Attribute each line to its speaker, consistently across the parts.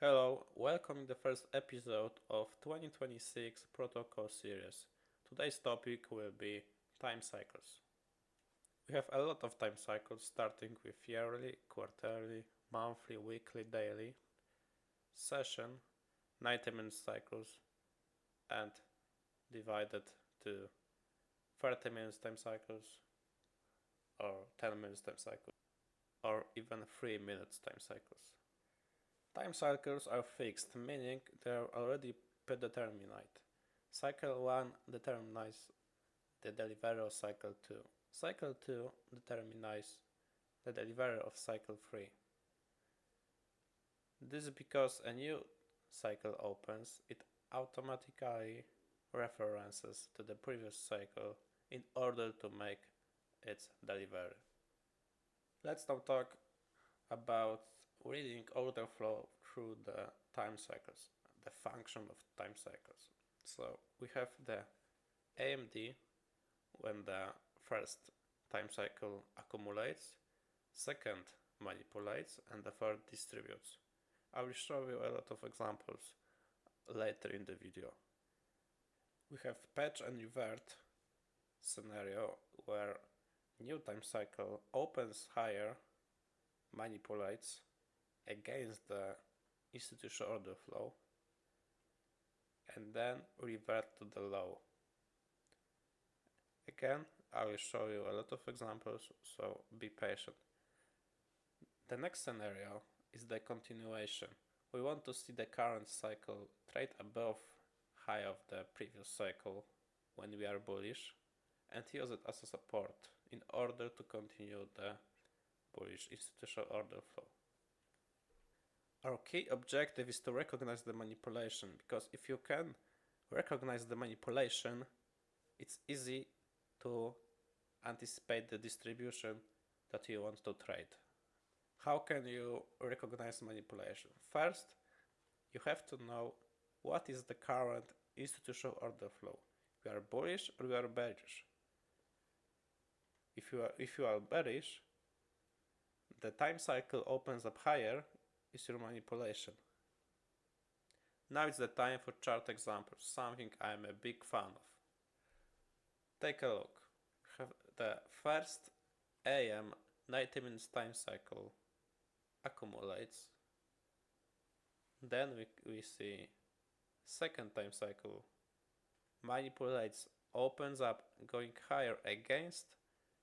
Speaker 1: Hello, welcome in the first episode of 2026 protocol series. Today's topic will be time cycles. We have a lot of time cycles starting with yearly, quarterly, monthly, weekly, daily, session, 90-minute cycles, and divided to 30 minutes time cycles, or 10 minutes time cycles, or even 3 minutes time cycles. Time cycles are fixed, meaning they are already predetermined. Cycle 1 determines the delivery of cycle 2. Cycle 2 determines the delivery of cycle 3. This is because a new cycle opens, it automatically references to the previous cycle in order to make its delivery. Let's now talk about reading order flow through the time cycles, the function of time cycles. So we have the AMD when the first time cycle accumulates, second manipulates, and the third distributes. I will show you a lot of examples later in the video. We have patch and invert scenario where new time cycle opens higher, manipulates against the institutional order flow, and then revert to the low. Again, I will show you a lot of examples, so be patient. The next scenario is the continuation. We want to see the current cycle trade above high of the previous cycle when we are bullish and use it as a support in order to continue the bullish institutional order flow. Our key objective is to recognize the manipulation, because if you can recognize the manipulation, it's easy to anticipate the distribution that you want to trade. How can you recognize manipulation? First, you have to know what is the current institutional order flow. We are bullish or we are bearish. If you are bearish, the time cycle opens up higher is your manipulation. Now it's the time for chart examples, something I'm a big fan of. Take a look. We have the first AM 90 minutes time cycle accumulates. Then we see second time cycle manipulates, opens up, going higher against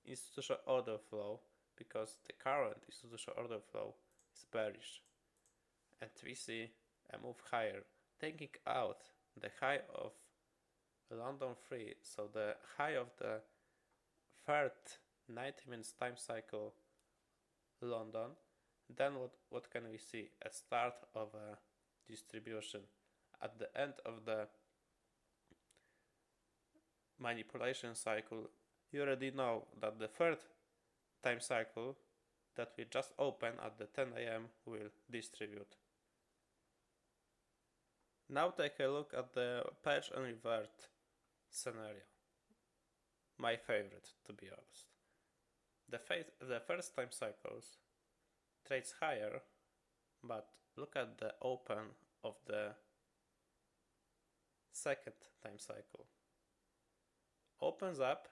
Speaker 1: institutional order flow, because the current institutional order flow is bearish. And we see a move higher, taking out the high of London 3, so the high of the third 90 minutes time cycle London. Then what can we see? A start of a distribution. At the end of the manipulation cycle, you already know that the third time cycle that we just opened at the 10 AM will distribute. Now take a look at the patch and revert scenario. My favorite, to be honest. The first time cycles trades higher, but look at the open of the second time cycle. Opens up,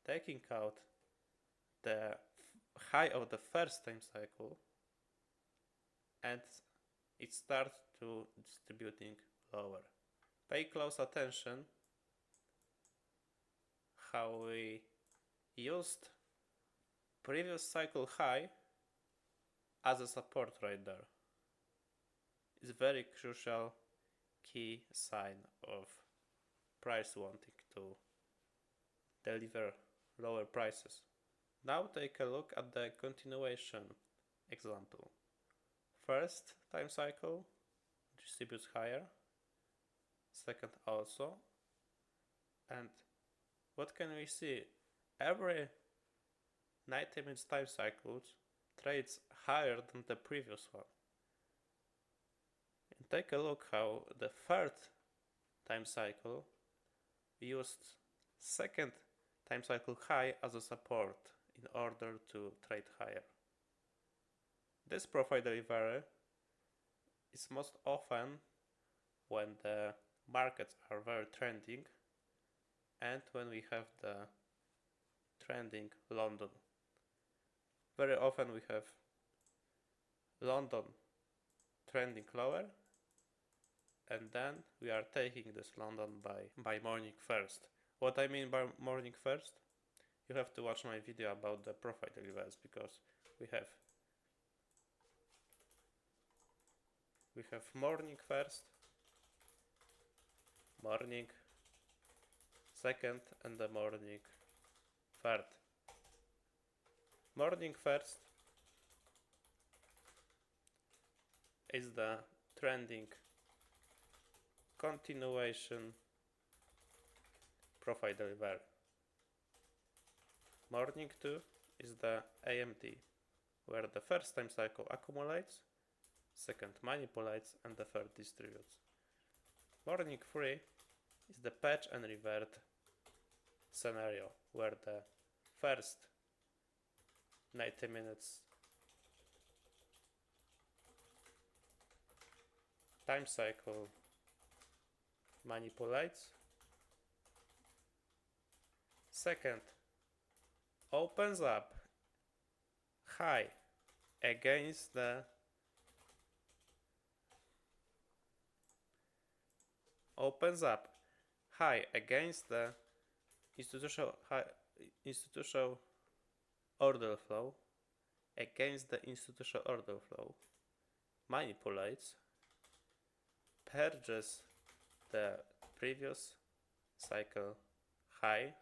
Speaker 1: taking out the high of the first time cycle, and it starts to distributing lower. Pay close attention how we used previous cycle high as a support right there. It's very crucial key sign of price wanting to deliver lower prices. Now take a look at the continuation example. First time cycle distributes higher, second also, and what can we see? Every 90 minutes time cycles trades higher than the previous one. And take a look how the third time cycle used second time cycle high as a support in order to trade higher. This profile delivery is most often when the markets are very trending and when we have the trending London. Very often we have London trending lower, and then we are taking this London by morning first. What I mean by morning first? You have to watch my video about the profile reverse, because we have morning first, morning second, and the morning third. Morning first is the trending continuation profile delivery. Morning 2 is the AMD, where the first time cycle accumulates, second manipulates, and the third distributes. Morning 3 is the patch and revert scenario, where the first 90 minutes time cycle manipulates, second opens up high against the institutional order flow, against the institutional order flow, manipulates, purges the previous cycle high,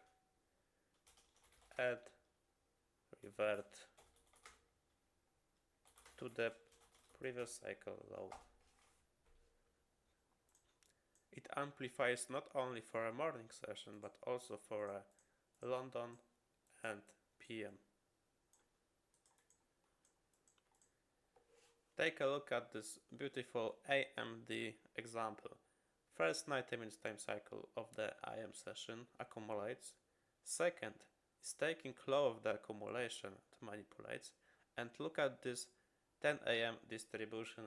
Speaker 1: and revert to the previous cycle low. It amplifies not only for a morning session, but also for a London and PM. Take a look at this beautiful AMD example. First 90 minutes time cycle of the IM session accumulates. Second is taking low of the accumulation and manipulates. And look at this 10 AM distribution.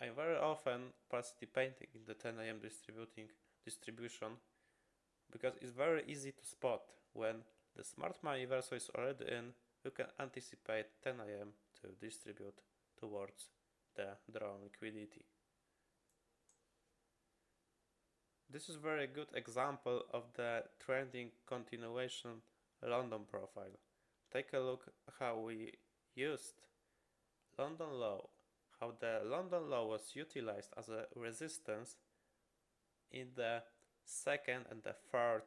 Speaker 1: I'm very often participating in the 10 AM distribution because it's very easy to spot. When the smart money verso is already in, you can anticipate 10 AM to distribute towards the drawn liquidity. This is a very good example of the trending continuation London profile. Take a look how we used London low, how the London low was utilized as a resistance in the second and the third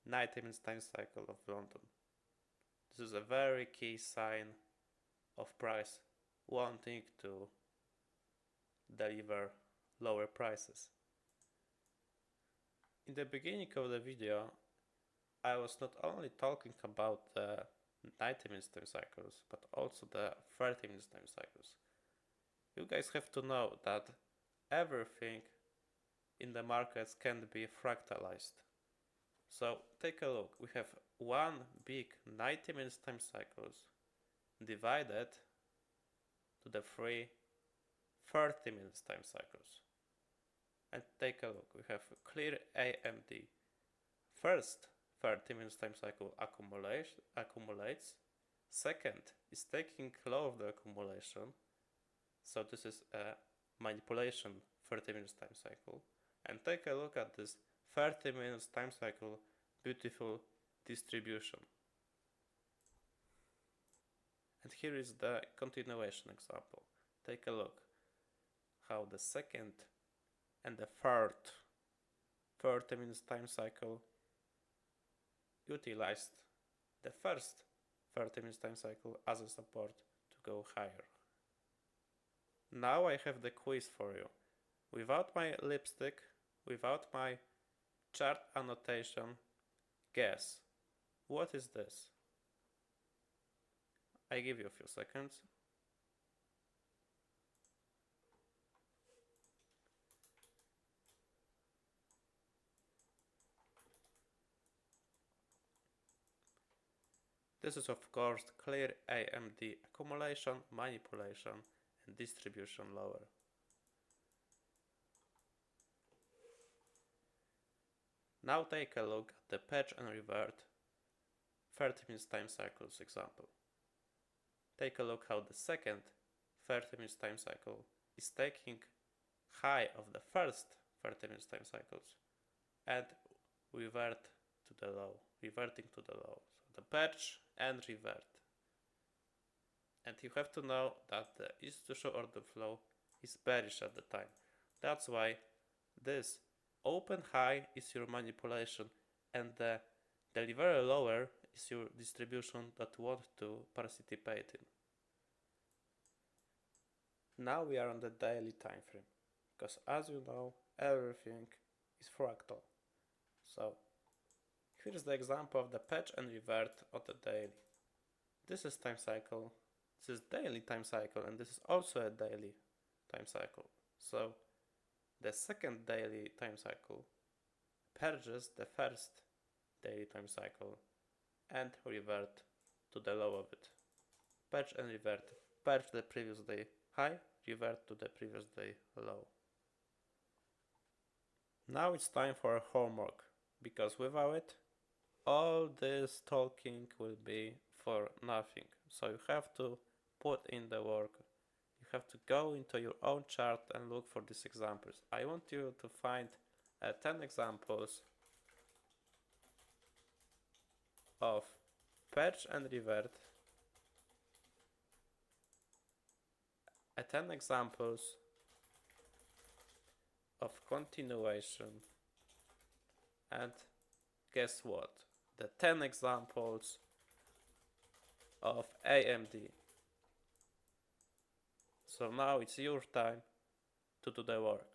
Speaker 1: 90 minutes time cycle of London. This is a very key sign of price wanting to deliver lower prices. In the beginning of the video, I was not only talking about the 90 minutes time cycles, but also the 30 minutes time cycles. You guys have to know that everything in the markets can be fractalized. So take a look. We have one big 90 minutes time cycles divided to the three 30 minutes time cycles. And take a look. We have clear AMD. First 30 minutes time cycle accumulates. Second is taking low of the accumulation. So this is a manipulation 30 minutes time cycle. And take a look at this 30 minutes time cycle beautiful distribution. And here is the continuation example. Take a look how the second and the third 30 minutes time cycle utilized the first 30 minutes time cycle as a support to go higher. Now I have the quiz for you. Without my lipstick, without my chart annotation, guess, what is this? I give you a few seconds. This is of course clear AMD accumulation, manipulation, and distribution lower. Now take a look at the patch and revert 30 minutes time cycles example. Take a look how the second 30 minutes time cycle is taking high of the first 30 minutes time cycles and reverting to the low. So the patch and revert. And you have to know that the institutional order flow is bearish at the time. That's why this open high is your manipulation and the delivery lower is your distribution that you want to participate in. Now we are on the daily time frame, because as you know, everything is fractal. So here's the example of the patch and revert of the daily. This is time cycle, this is daily time cycle, and this is also a daily time cycle. So the second daily time cycle purges the first daily time cycle and revert to the low of it. Purge and revert. Purge the previous day high, revert to the previous day low. Now it's time for homework, because without it, all this talking will be for nothing. So you have to put in the work. You have to go into your own chart and look for these examples. I want you to find 10 examples of purge and revert, 10 examples of continuation, and guess what? The 10 examples of AMD. So now it's your time to do the work.